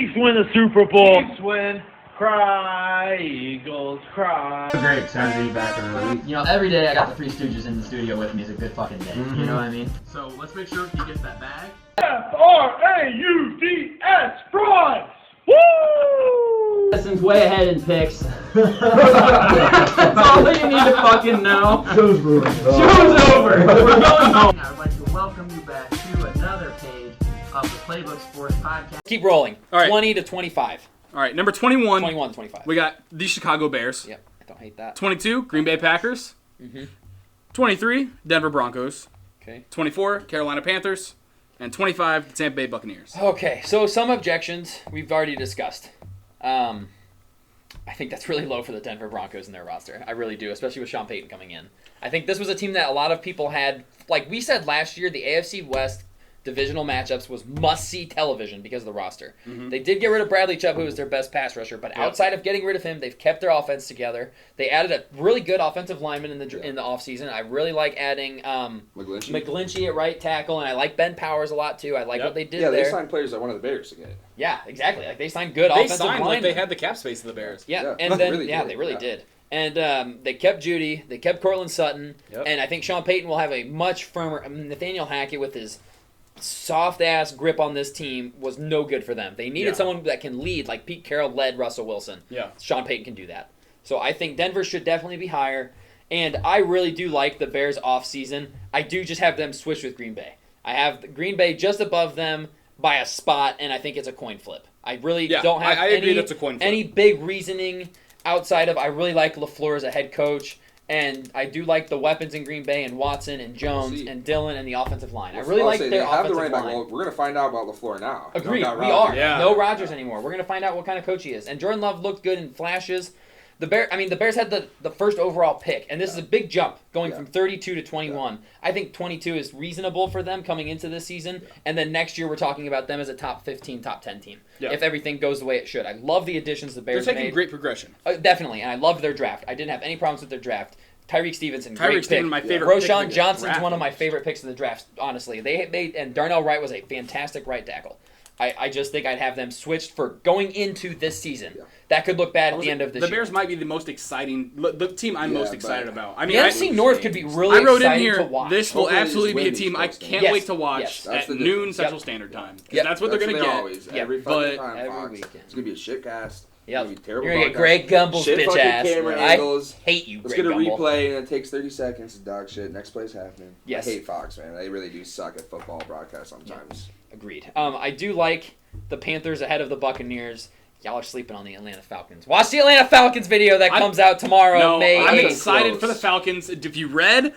Chiefs win the Super Bowl. Chiefs win. Cry, Eagles, cry. Great, excited to be back in the league. You know, every day I got the Three Stooges in the studio with me is a good fucking day. Mm-hmm. You know what I mean? So let's make sure he gets that bag. Frauds! Frauds! Woo! Justin's way ahead in picks. That's all that you need to fucking know. Show's over. Show's over. We're going home. I would like to welcome you back to another page of the Playbook Sports Podcast. Keep rolling. All right. 20 to 25. All right, number 21. 21 to 25. We got the Chicago Bears. Yep, I don't hate that. 22, Green Bay Packers. 23, Denver Broncos. Okay. 24, Carolina Panthers. And 25, the Tampa Bay Buccaneers. Okay, so some objections we've already discussed. I think that's really low for the Denver Broncos in their roster. I really do, especially with Sean Payton coming in. I think this was a team that a lot of people had, like we said last year, the AFC West divisional matchups was must-see television because of the roster. They did get rid of Bradley Chubb, who was their best pass rusher, but outside of getting rid of him, they've kept their offense together. They added a really good offensive lineman in the offseason. I really like adding McGlinchey at right tackle, and I like Ben Powers a lot too. I like what they did there. Yeah, they signed players that wanted the Bears to get. Yeah, exactly. Like they signed good They offensive signed linemen. like they had the cap space of the Bears. Yeah, Yeah, and then really did. they really did. And they kept Judy, they kept Cortland Sutton, and I think Sean Payton will have a much firmer. Nathaniel Hackett with his soft-ass grip on this team was no good for them. They needed someone that can lead, like Pete Carroll led Russell Wilson. Yeah. Sean Payton can do that. So I think Denver should definitely be higher, and I really do like the Bears offseason. I do just have them switch with Green Bay. I have Green Bay just above them by a spot, and I think it's a coin flip. I really don't have I agree that's a coin flip. any big reasoning outside of I really like LaFleur as a head coach. And I do like the weapons in Green Bay and Watson and Jones and Dillon and the offensive line. I really like their offensive line. Well, we're going to find out about LaFleur now. Agreed. We are. Yeah. No Rodgers anymore. We're going to find out what kind of coach he is. And Jordan Love looked good in flashes. The Bears had the first overall pick, and this is a big jump going from 32 to 21. I think 22 is reasonable for them coming into this season, and then next year we're talking about them as a top 15, top 10 team if everything goes the way it should. I love the additions the Bears They're taking made. great progression. Definitely, and I loved their draft. I didn't have any problems with their draft. Tyreek Stevenson, great pick. my favorite pick in Roshan the Johnson's draft. one of my favorite picks in the draft, honestly. And Darnell Wright was a fantastic right tackle. I just think I'd have them switched for going into this season. That could look bad at the end of this year. The Bears might be the most exciting, the team I'm most excited about. I The mean, NFC North could be really I wrote in exciting here, to watch. this will Hopefully absolutely be a these team I close can't games. wait to watch Yes. at That's the noon difference. Central Standard Time. 'Cause Yep. that's what they're going to get. Always, every But- fucking time, every Fox. weekend. It's going to be a shit cast. Yep. It's gonna be terrible You're going to get broadcast. Greg Gumbel's Shit bitch fucking ass. camera I angles. hate you, Let's Greg get a Gumbel. replay, and it takes 30 seconds. Dog shit. Next play's happening. Yes. I hate Fox, man. They really do suck at football broadcasts sometimes. Agreed. I do like the Panthers ahead of the Buccaneers. Y'all are sleeping on the Atlanta Falcons. Watch the Atlanta Falcons video that comes out tomorrow, No, May I'm 8th. excited for the Falcons. If you read,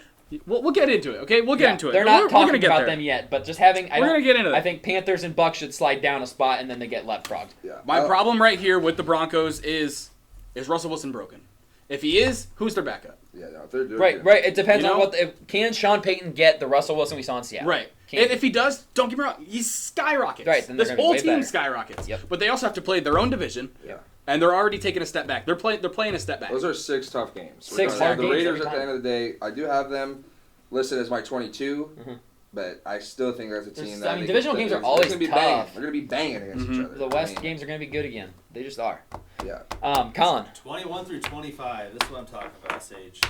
we'll get into it, okay? We'll get into it. They're We're not gonna talking get about there. them yet, but just having... We're going to get into I that. think Panthers and Bucks should slide down a spot, and then they get leapfrogged. Yeah. My problem right here with the Broncos is Russell Wilson broken? If he is, who's their backup? Yeah, no, they're Right. It depends You know? on what... Can Sean Payton get the Russell Wilson we saw in Seattle? Right. Can And if he does, don't get me wrong, he skyrockets. Right, then they're this gonna be whole way team better. skyrockets. Yep. But they also have to play their own division. Yeah. And they're already taking a step back. They're playing a step back. Those are 6 tough games. Six We're hard the games Raiders every at the time. end of the day, I do have them listed as my 22, but I still think that's a team that... divisional games are they're always gonna be tough. Banging. They're going to be banging against each other. The West games are going to be good again. They just are. Yeah. Colin. 21 through 25. This is what I'm talking about, Sage.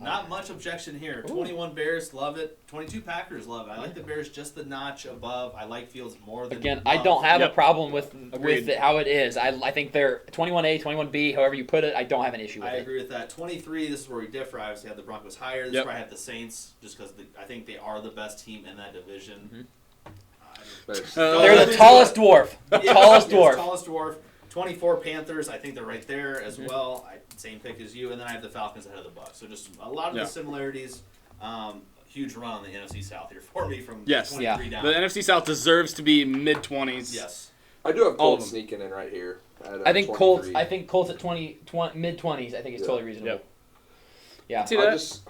Not much objection here. 21 Bears, love it. 22 Packers, love it. I like the Bears just the notch above. I like Fields more than Again, Love. I don't have a Yep. problem with Agreed. it, how it is. I think they're 21A, 21B, however you put it. I don't have an issue with I it. agree with that. 23, this is where we differ. I obviously have the Broncos higher. This Yep. is where I have the Saints, just because I think they are the best team in that division. But it's- They're the tallest dwarf. Tallest dwarf. Tallest dwarf. 24 Panthers, I think they're right there as well. Same pick as you. And then I have the Falcons ahead of the Bucks. So just a lot of the similarities. Huge run on the NFC South here for me from 23 down. The NFC South deserves to be mid-20s. Yes. I do have All of Colts them. sneaking in right here. At, I think 23. Colts at mid-20s, I think is totally reasonable. Yep. Yeah. See I that? just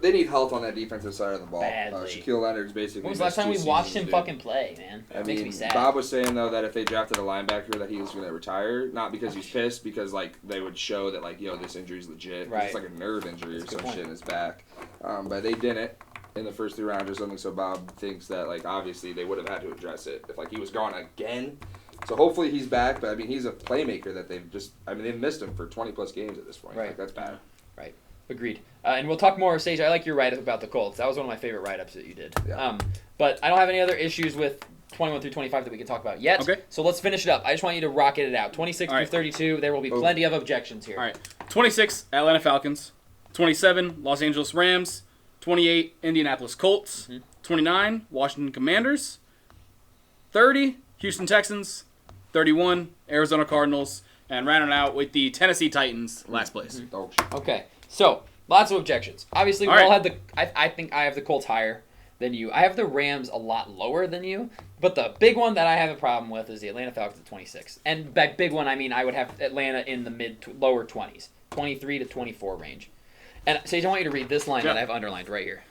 they need help on that defensive side of the ball. Badly. Shaquille Leonard's basically. When was the last time we missed 2 watched seasons, him dude. fucking play, man? I It mean, makes me sad. Bob was saying though that if they drafted a linebacker that he was going to retire, not because he's pissed, because like they would show that like this injury's legit. 'Cause Right. It's like a nerve injury That's a or good some point. shit in his back. But they didn't in the first 3 rounds or something. So Bob thinks that like obviously they would have had to address it if like he was gone again. So hopefully he's back. But I mean, he's a playmaker that they've missed him for 20+ games at this point. Right. Like, that's bad. Agreed. And we'll talk more, Sage. I like your write-up about the Colts. That was one of my favorite write-ups that you did. Yeah. But I don't have any other issues with 21 through 25 that we can talk about yet. Okay. So let's finish it up. I just want you to rocket it out. 26 All through right. 32. There will be plenty of objections here. All right. 26, Atlanta Falcons. 27, Los Angeles Rams. 28, Indianapolis Colts. 29, Washington Commanders. 30, Houston Texans. 31, Arizona Cardinals. And rounding out with the Tennessee Titans, last place. Oh, shit. Okay. So lots of objections. Obviously, we All all right. had the. I think I have the Colts higher than you. I have the Rams a lot lower than you. But the big one that I have a problem with is the Atlanta Falcons at 26. And by big one, I mean I would have Atlanta in the lower 20s, 23 to 24 range. And Sage, I want you to read this line that I have underlined right here.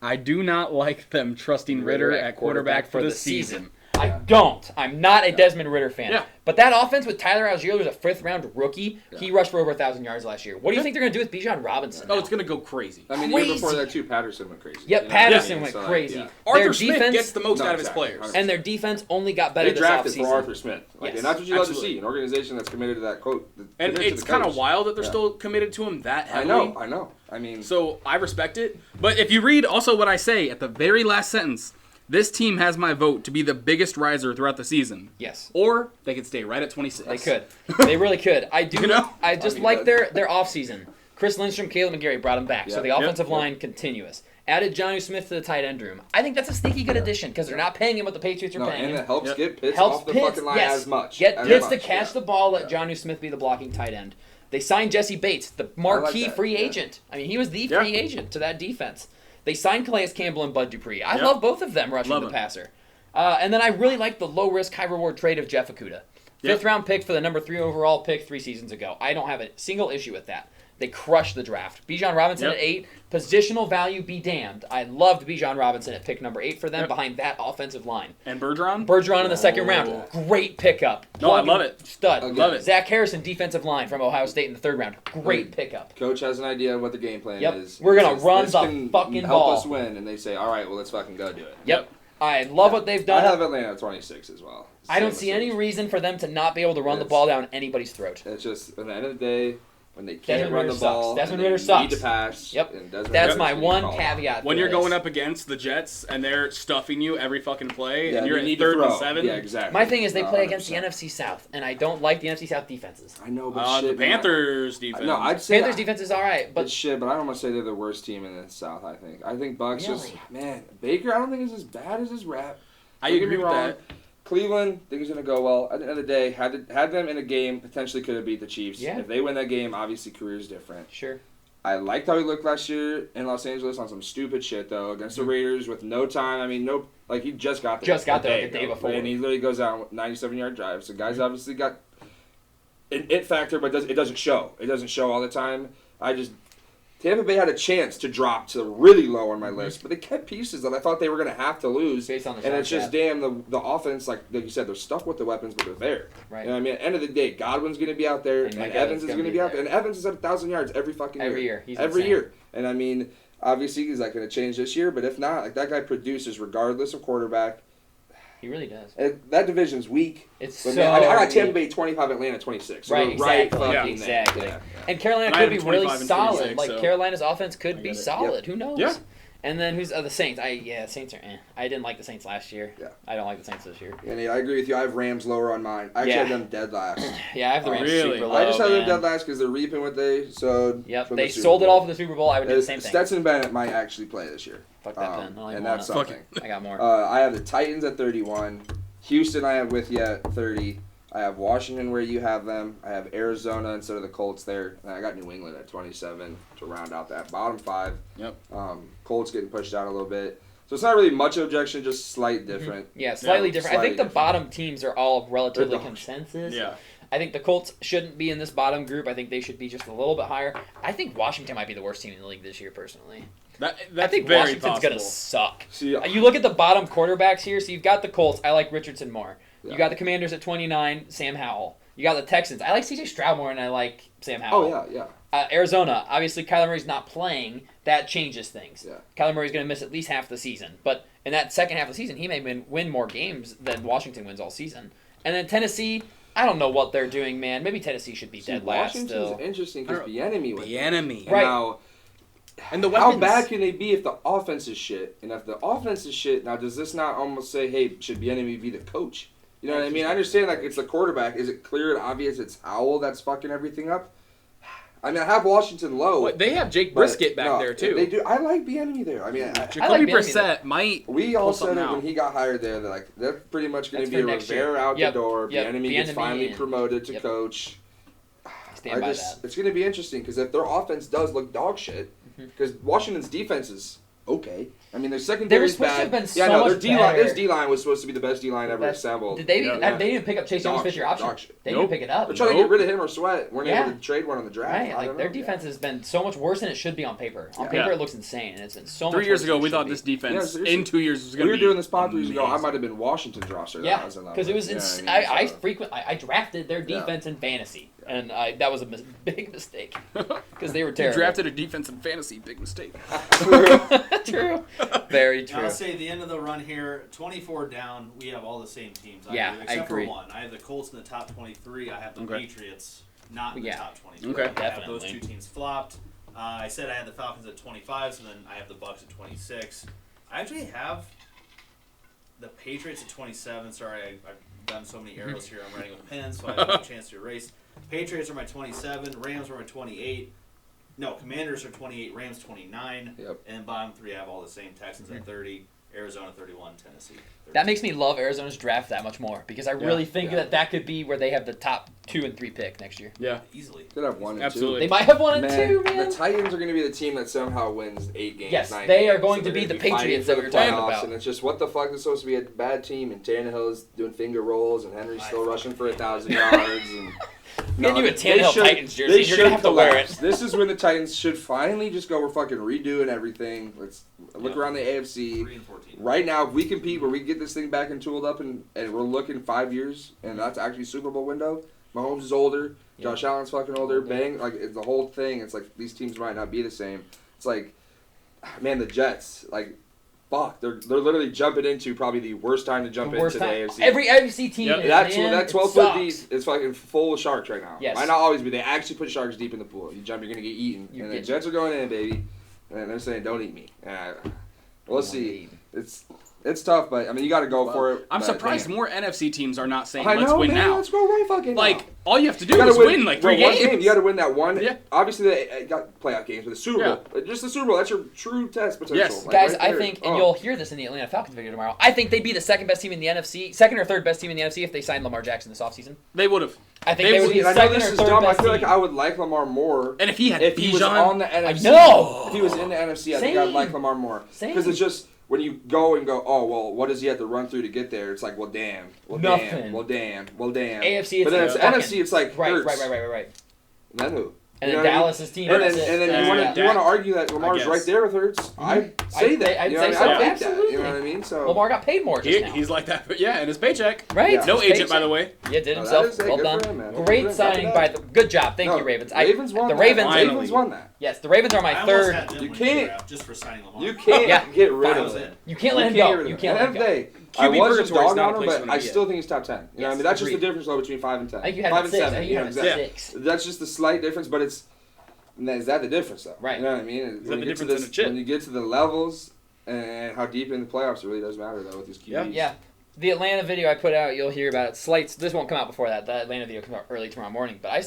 I do not like them trusting Ritter at quarterback for the season. I don't. I'm not a Desmond Ritter fan. Yeah. But that offense with Tyler Algier was a 5th-round rookie. Yeah. He rushed for over 1,000 yards last year. What do you think they're going to do with Bijan Robinson? Oh, it's going to go crazy. I mean, the year before that, too, Patterson went crazy. Yep, You know Patterson what I mean? went So, crazy. Like, Arthur Smith gets the most out of his exactly, players. 100%. And their defense only got better They this drafted offseason. for Arthur Smith. Like, Yes, and that's what you love to absolutely. see. An organization that's committed to that quote. And it's kind of wild that they're still committed to him that heavily. I know. I mean, So I respect it. But if you read also what I say at the very last sentence, this team has my vote to be the biggest riser throughout the season. Yes. Or they could stay right at 26. They could. They really could. I do. You know? I just like their offseason. Chris Lindstrom, Caleb McGarry brought him back. So Yeah. the Yep. offensive line continuous. Added Jonnu Smith to the tight end room. I think that's a sneaky good addition because they're not paying him what the Patriots are paying and him. it helps Yep. get Pitts Helps off the Pitts, fucking line yes. as much. Get as Pitts much, to catch yeah. the ball, let Jonnu Smith be the blocking tight end. They signed Jesse Bates, the marquee that, free yeah. agent. I mean, he was the free agent to that defense. They signed Calais Campbell and Bud Dupree. I Yep. love both of them rushing Love the him. passer. And then I really like the low-risk, high-reward trade of Jeff Okudah. Yep. 5th-round pick for the number 3 overall pick 3 seasons ago. I don't have a single issue with that. They crushed the draft. Bijan Robinson Yep. at 8. Positional value be damned. I loved Bijan Robinson at pick number 8 for them behind that offensive line. And Bergeron? Bergeron in the 2nd round. Great pickup. No, I love it. Stud. Again. Love it. Zach Harrison, defensive line from Ohio State in the 3rd round. Great pickup. Coach has an idea of what the game plan Yep. is. We're gonna Says, run this the can fucking help ball. us win, and they say, all right, well, let's fucking go do it. Yep. I love what they've I done. have Atlanta at 26 as well. I don't Same see as any yours. reason for them to not be able to run the It's- ball down anybody's throat. It's just, at the end of the day, when they can't Desmond run the Ritter ball, sucks. Desmond and they Ritter sucks. need to pass. Yep. And Desmond That's Ritter's my being one called. caveat. When to you're this. going up against the Jets and they're stuffing you every fucking play Yeah, and you're you at need to 3rd and throw. 7. Yeah, exactly. My thing is they play against the 100%. NFC South, and I don't like the NFC South defenses. I know, but The shit, man. Panthers defense. No, I'd say Panthers defense is all right, But but shit, but I don't want to say they're the worst team in the South. I think Bucks just Really? man Baker. I don't think is as bad as his rap. I Don't get agree me with wrong. that. Cleveland, think it's gonna go well. At the end of the day, had them in a game, potentially could have beat the Chiefs. Yeah. If they win that game, obviously career's different. sure. I liked how he looked last year in Los Angeles on some stupid shit though against the Raiders with no time. I mean, he just got there. Just got there a the day ago. before. and he literally goes out with 97-yard drives. So guys obviously got an it factor, but it doesn't show. It doesn't show all the time. Tampa Bay had a chance to drop to really low on my list, but they kept pieces that I thought they were going to have to lose. Based on the and shot it's just gap. the offense, like you said, they're stuck with the weapons, but they're there. Right. You know what I mean? At the end of the day, Godwin's going to be out there, And and Mike Evans is gonna going to be out there. And Evans is at 1,000 yards every fucking year. Every year. He's every insane. year. And I mean, obviously, he's not going to change this year, but if not, like that guy produces regardless of quarterback. He really does. That division's weak. It's But so man, I got weak. Tampa Bay 25, Atlanta 26. So Right, we're right exactly. fucking Yeah. there. Exactly. Yeah. And Carolina And I could have be really 25 and solid. 26, Like so- Carolina's offense could be it. solid. Who knows? Yeah. And then who's the Saints? Saints are. I didn't like the Saints last year. Yeah. I don't like the Saints this year. And I agree with you. I have Rams lower on mine. I actually Yeah. have them dead last. Yeah, I have the Rams Really? super low. I just have them man. dead last because they're reaping what they sowed. Yep, from they the Super sold it Bowl. all for the Super Bowl. I would do the same thing. Stetson Bennett might actually play this year. Fuck that pen. I don't even and want that's it. Fuck something. I got more. I have the Titans at 31. Houston I have with you at 30. I have Washington where you have them. I have Arizona instead of the Colts there. And I got New England at 27 to round out that bottom 5. Yep. Colts getting pushed out a little bit. So it's not really much objection, just slight different. Yeah, slightly Yeah, different. I think slightly the bottom teams are all relatively They're the- consensus. Yeah. I think the Colts shouldn't be in this bottom group. I think they should be just a little bit higher. I think Washington might be the worst team in the league this year, personally. That's I think very Washington's possible. going to suck. See, You look at the bottom quarterbacks here. So you've got the Colts. I like Richardson more. Yeah. You got the Commanders at 29, Sam Howell. You got the Texans. I like C.J. Stroud more, and I like Sam Howell. oh, yeah. Arizona, obviously Kyler Murray's not playing. That changes things. Yeah. Kyler Murray's going to miss at least half the season. But in that second half of the season, he may win more games than Washington wins all season. And then Tennessee, I don't know what they're doing, man. Maybe Tennessee should be dead last Washington's still. interesting because Bieniemy went there. Bieniemy. And Right. now, And the how weapons. bad can they be if the offense is shit? And if the offense is shit, now does this not almost say, hey, should Bieniemy be the coach? You know what I mean? I understand like it's the quarterback. Is it clear and obvious it's Howell that's fucking everything up? I mean, I have Washington low. What, they have Jake but Brisket back no, there too. They do. I like Bieniemy there. I mean, Jacoby I like Bieniemy Brissett might. we all pull said it something when out. he got hired there. They're like, they're pretty much going That's to be a for next year. Rivera out Yep, the door. yep, Bieniemy gets Bieniemy finally in. promoted to Yep. coach. Stand by that. It's going to be interesting because if their offense does look dog shit, because Washington's defense is okay. I mean, their secondary is supposed to bad. have been yeah, so no, their much D-line, better. his D-line was supposed to be the best D-line ever assembled. Did they? Yeah. They didn't pick up Chase Young's Dog fifth year shit, option. dog shit. They Nope. didn't pick it up. They're trying to get rid of him or Sweat. Weren't Yeah. able to trade one on the draft. Right, I like don't their know. defense has been so much worse than it should be on paper. On Yeah. paper, Yeah. it looks insane, and it's been so much. 3 years worse ago, than it we should thought be. this defense seriously. in 2 years was We going to were be doing this pod 3 years ago. I amazing. might have been Washington's roster. Yeah, because because it was. I drafted their Yeah. defense in fantasy, and that was a big mistake because they were You terrible. drafted a defense in fantasy, big mistake. True, very Now, true. I'll say the end of the run here, 24 down, we have all the same teams. Yeah, do, I except agree. for one. I have the Colts in the top 23. I have the Okay. Patriots not in Yeah. the top 23. Okay. I have those Definitely. two teams flopped. I said I had the Falcons at 25, so then I have the Bucks at 26. I actually have the Patriots at 27. Sorry, I've done so many arrows here. I'm writing with pens, so I have no chance to erase. Patriots are my 27. Rams are my 28. No, Commanders are 28. Rams 29. Yep. And bottom three, I have all the same. Texans at 30. Arizona 31. Tennessee 32. That makes me love Arizona's draft that much more because I really think Yeah. that could be where they have the top 2 and 3 pick next year. Yeah. Easily. Could have 1 and 2. Absolutely. They might have 1 and Man, 2, man. the Titans are going to be the team that somehow wins 8 games. Yes, 9 they are games. going So to be they're the gonna fighting Patriots for that we the were talking playoffs, about. And it's just, what the fuck is supposed to be a bad team? And Tannehill's doing finger rolls, and Henry's still rushing for 1,000 yards. And Getting you a they Tannehill should- Titans jersey. they You're should gonna have to wear collapse. it. This is when the Titans should finally just go, we're fucking redoing everything. Let's look around the AFC. 3 and 14. Right now, if we compete where we get this thing back and tooled up and we're looking 5 years, and that's actually Super Bowl window, Mahomes is older, Josh Allen's fucking older, bang, like it's the whole thing. It's like these teams might not be the same. It's like, man, the Jets, like, fuck, they're literally jumping into probably the worst time to jump The worst into the time. AFC. Every AFC team Yep. is, That man, that it 12-foot deep sucks. is fucking full of sharks right now. Yes. Might not always be. They actually put sharks deep in the pool. You jump, you're gonna get eaten. You And the get- Jets are going in, baby. And they're saying, "Don't eat me." We'll see. It's tough, but I mean, you got to go for it. I'm but, surprised man. more NFC teams are not saying, I let's know, win man, now. Let's go right fucking now. Like, all you have to You do gotta is win like 3 one games. game. You got to win that one. Yeah. Obviously, they got playoff games, but the Super Bowl, just the Super Bowl, that's your true test potential. Yes. Like, Guys, right I there. think, and Oh. you'll hear this in the Atlanta Falcons video tomorrow, I think they'd be the second best team in the NFC, second or third best team in the NFC if they signed Lamar Jackson this offseason. They would have. I think They they would would- be And I know second this or is third dumb. I best feel like team. I would like Lamar more And if he had if he was Bijan, on the NFC. know. If he was in the NFC, I think I'd Same. like Lamar more. Same. Because it's just, when you go, oh, well, what does he have to run through to get there? It's like, well, damn. Well, Nothing. damn. Well, damn. Well, damn. AFC, it's but then like it's fucking- NFC, it's like, Right, hurts. right. And then who? And You then know what I mean? Dallas's team. And that's then, it. and then Yeah, you want yeah. to argue that Lamar's guess. right there with Hurts. I'd say that. I'd you know say what so, I mean? I'd take that. absolutely. You know what I mean? So Lamar got paid more just now. he's like that. But yeah, and his paycheck. Right? Yeah. No His agent, by paycheck. the way. Yeah, did Oh, himself. that is it. Well Good done. for him, man. Great Good signing for by them. the. Good job. Thank No, you, Ravens. Ravens won the that. Ravens. Finally. Ravens won that. Yes, the Ravens are my I almost third. had them You win can't- the draft just for signing Lamar. You can't Yeah. get rid That of was him. it. You can't let him go. You can't let him go. I QB was just purgatory is dogging not a on him, place but to I be still think he's top 10. You know what I mean? Yes, That's just the agreed. difference though between 5 and 10. I think you had 5 him and six. 7. I think you had him exactly. 6. That's just the slight difference, but it's is that the difference though? Right. You know what I mean? that When the you get to difference in a chip? when you get to the levels and how deep in the playoffs, it really does matter though with these QBs. Yeah. The Atlanta video I put out, you'll hear about it. Slights. This won't come out before that. The Atlanta video comes out early tomorrow morning. But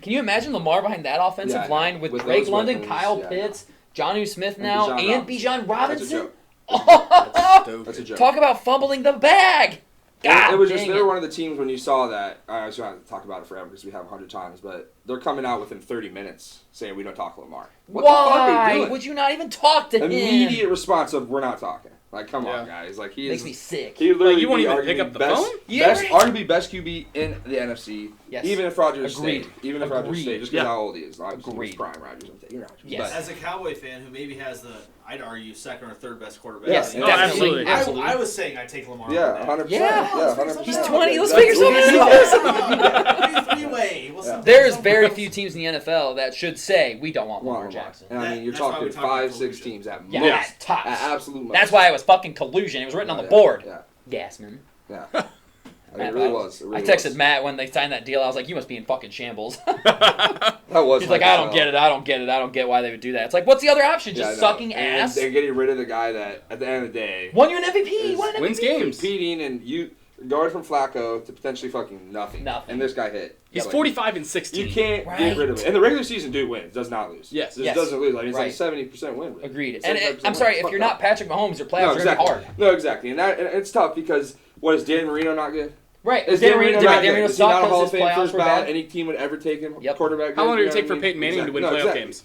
can you imagine Lamar behind that offensive Yeah, line with with Drake those London, weapons, Kyle yeah, Pitts, Jonnu Smith And now, Bijan and Bijan That's a Robinson? joke. That's a joke. Talk about fumbling the bag. God, it was just dang they were one of the teams when you saw that. I was going to talk about it forever because we have 100 times, but they're coming out within 30 minutes saying we don't talk to Lamar. What the fuck are Why you doing? would you not even talk to him? Immediate response of we're not talking. Like, come on, Yeah. guys. Like he Makes is. me sick. He literally Like, you won't be even arguably pick up the best, phone? Yeah, best, right. arguably best QB in the NFC. Yes. Even if Rodgers Agreed. stayed. Even if Rodgers Agreed. stayed, just because Yeah. how old he is. Obviously, Agreed. he's prime Rodgers. I'm taking Rodgers. Yes. As a Cowboy fan who maybe has the, I'd argue, second or third best quarterback. Yes, in the Oh, league, absolutely. absolutely. I was saying I'd take Lamar. Yeah, over that. 100%. Yeah. Yeah, 100%. He's 20. Let's That's figure something out. Three-way. There's very few teams in the NFL that should say we don't want Lamar Lamar. Jackson. And I mean, you're That's why talking we talk about 5, 6 collusion. teams at Yeah, most. at tops. At absolute most. That's why it was fucking collusion. It was written on the Yeah, board. Yeah. Gasman. Yeah. It really was. It really I texted was. Matt when they signed that deal. I was like, "You must be in fucking shambles." That was. He's like, "I don't get it. I don't get it. I don't get why they would do that." It's like, what's the other option? Yeah, I Just know. sucking And ass. They're getting rid of the guy that, at the end of the day, Won you an MVP. is- Won an Wins MVP. games. competing, and you going from Flacco to potentially fucking nothing. Nothing. And this guy hit. He's Like, 45 and 16. You can't Right. get rid of it. And the regular season, dude wins. Does not lose. Yes. Just Yes. doesn't lose. Like, it's Right. like 70% win rate. Agreed. And 75% I'm sorry, win. if Fuck you're that. not Patrick Mahomes, your playoffs No, are exactly. gonna be hard. No, exactly. And it's tough because what is Dan Marino not good? Right. Is Dan Dan Marino Marino not good? Is he not a sucked Hall because of his Fame playoffs first were ballot? bad. Any team would ever take him. Yep. Quarterback. How long good, did it you take know for what I Peyton mean? Manning to win Exactly. playoff exactly. games?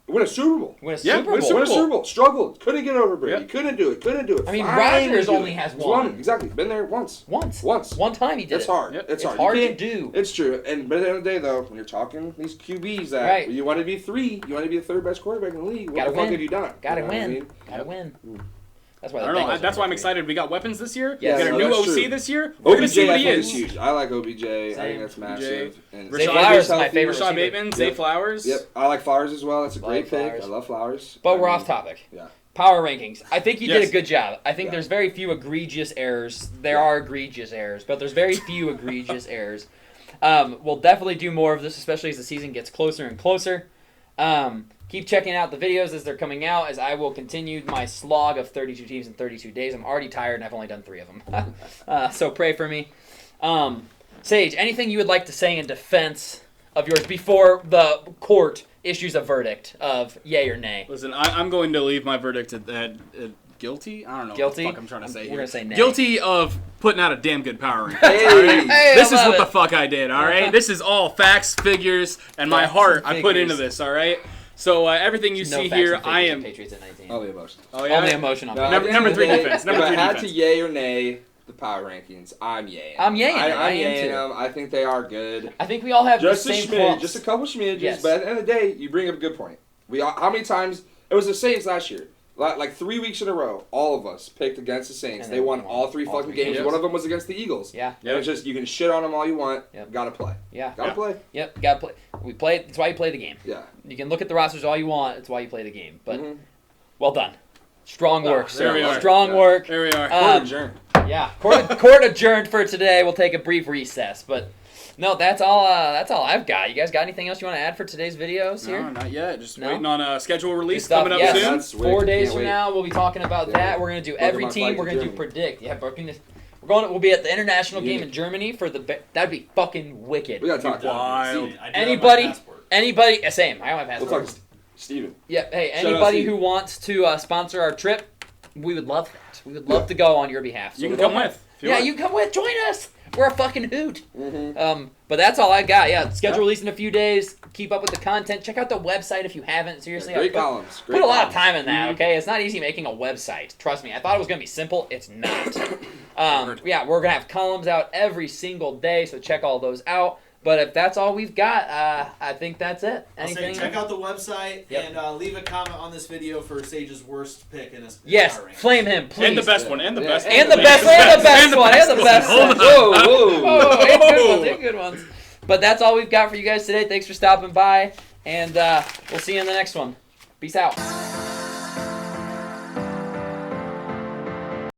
Win a Super Bowl. Win a Yeah, Super win a Bowl. Super Win a Super Bowl. Struggled. Couldn't get over Brady. Yep. Couldn't do it. I mean, Finally Rodgers do it. only has He's one. Exactly. Been there once. Once. Once. One time he did It's it. hard. Yep. It's It's hard. hard You to can't- do. It's true. And but at the end of the day, though, when you're talking these QBs that Right. you want to be 3, you want to be the 3rd best quarterback in the league. What Gotta the fuck win. have you done? Gotta You know what I win. mean? Gotta win. That's why I the don't know. Bengals That's are why I'm great. excited. We got weapons this year. Yes. We got a No, new that's OC true. this year. We're going to see OBJ, what I he think is. is huge. I like OBJ. I Same. think that's massive. And Rashad Zay Flowers is my healthy. favorite Rashad receiver. Bateman, Zay Yep. Flowers. Yep, I like Flowers as well. That's a Like great pick. Flowers. I love Flowers. But I we're mean, off topic. Yeah. Power rankings. I think you did Yes. a good job. I think Yeah. there's very few egregious errors. There are egregious errors, but there's very few egregious errors. We'll definitely do more of this, especially as the season gets closer and closer. Keep checking out the videos as they're coming out, as I will continue my slog of 32 teams in 32 days. I'm already tired, and I've only done 3 of them. So pray for me. Sage, anything you would like to say in defense of yours before the court issues a verdict of yay or nay? Listen, I'm going to leave my verdict at guilty. I don't know Guilty? what the fuck I'm trying to say We're here. gonna say nay. Guilty of putting out a damn good power ranking. Hey. Hey, This I is love what it. the fuck I did, all right? This is all facts, figures, and my Facts heart and I put figures. into this, all right? So everything you No see facts here, and figures I in am... Patriots at 19. All the emotions. Oh, yeah? Only emotion on No, Patriots. at the Number end of three the day, defense, If number I three had defense. to yay or nay the power rankings, I'm yaying. I'm yaying it. I I'm am yaying too. them. I think they are good. I think we all have Just the a same smidge, flaws. just a couple smidges, Yes. but at the end of the day, you bring up a good point. How many times it was the Saints last year? Like 3 weeks in a row, all of us picked against the Saints. And They won won all 3 all fucking 3 games. games. One of them was against the Eagles. Yeah. And it's just you can shit on them all you want. Yep. Gotta play. Yeah. Gotta play. Yep. Gotta play. We play. That's why you play the game. Yeah. You can look at the rosters all you want. It's why you play the game. But Mhm. well done. Strong work, there sir. we are. Strong Yeah. work. There we are. Court adjourned. Yeah. Court adjourned for today. We'll take a brief recess. But no, that's all. That's all I've got. You guys got anything else you want to add for today's videos here? No, not yet. Just No? waiting on a schedule Good release stuff. coming up Yes. soon. That's wicked. 4 days Can't from wait. now, we'll be talking about Can't that. wait. We're gonna do Look at every my team. flight We're to gonna do Germany. predict. Yeah, we're going. We'll be at the international game in Germany for the. That'd be fucking wicked. We gotta talk to him. Wild. Anybody? Anybody? Same. I don't have We'll passport. talk to Steven. Yeah. Hey, Shout out anybody Steve. who wants to sponsor our trip, we would love that. We would love to go on your behalf. So You can go come ahead. with. if you Yeah, want. you can come with. Join us. We're a fucking hoot. Mm-hmm. But that's all I got. Yeah, schedule release in a few days. Keep up with the content. Check out the website if you haven't. Seriously, Great I columns. put a lot of columns. time in that. Okay, it's not easy making a website. Trust me. I thought it was gonna be simple. It's not. Yeah, we're gonna have columns out every single day, so check all those out. But if that's all we've got, I think that's it. I'll say, Anything? check out the website Yep. and leave a comment on this video for Sage's worst pick in his Yes, power rankings. flame him, please. And the best one. And the Yeah. best one. And the best one. And the best one. And the best one. Whoa, whoa. Oh, and good ones. And good ones. But that's all we've got for you guys today. Thanks for stopping by, and we'll see you in the next one. Peace out.